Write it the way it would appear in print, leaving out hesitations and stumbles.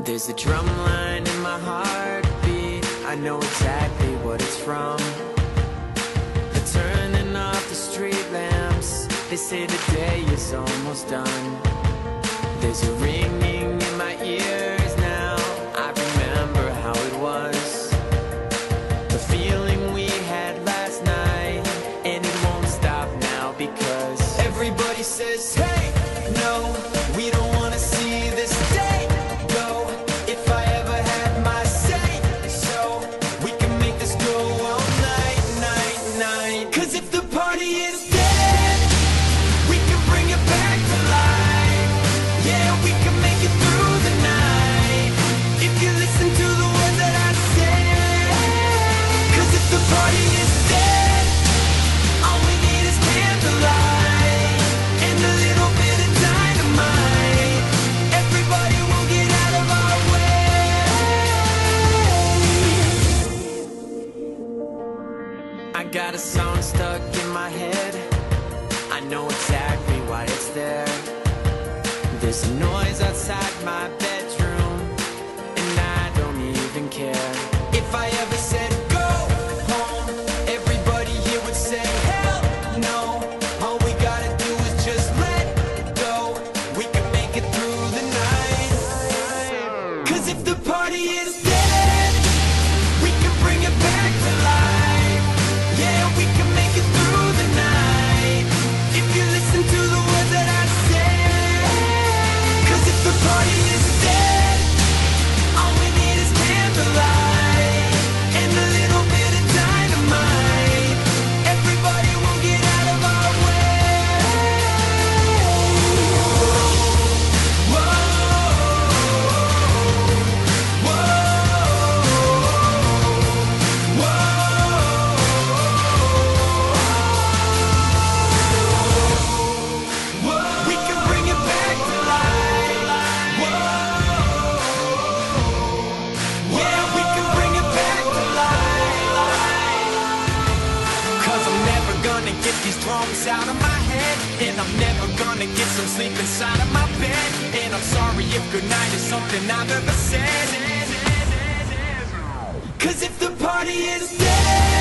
There's a drum line in my heartbeat, I know exactly what it's from. The turning off the street lamps, they say the day is almost done. There's a ringing in my ears now, I remember how it was. The feeling we had last night, and it won't stop now because everybody says, hey, no, we don't wanna see this day go. If I ever had my say, so we can make this go all night, night, night. 'Cause if the party is dead, we can bring it back to life. Yeah, we can make it through the night if you listen to the words that I say. 'Cause if the party is dead, all we need is candlelight and a little bit of dynamite. Everybody will get out of our way. I got a song stuck in my head, I know exactly why it's there. There's a noise outside my bedroom, and I don't even care. If I ever said go home, everybody here would say hell no. All we gotta do is just let go. We can make it through the night. 'Cause if the party is dead, we can bring it back to life. Yeah, we can make it through the night if you listen to the words that I say. 'Cause if the party is dead, all we need is candlelight and a little bit of dynamite. Everybody will get out of our way. Whoa, we can bring it back to life. Yeah, we can bring it back to life. 'Cause I'm never gonna get these drums out of my head, and I'm never gonna get some sleep inside of my bed. And I'm sorry if goodnight is something I've ever said. 'Cause if the party is dead,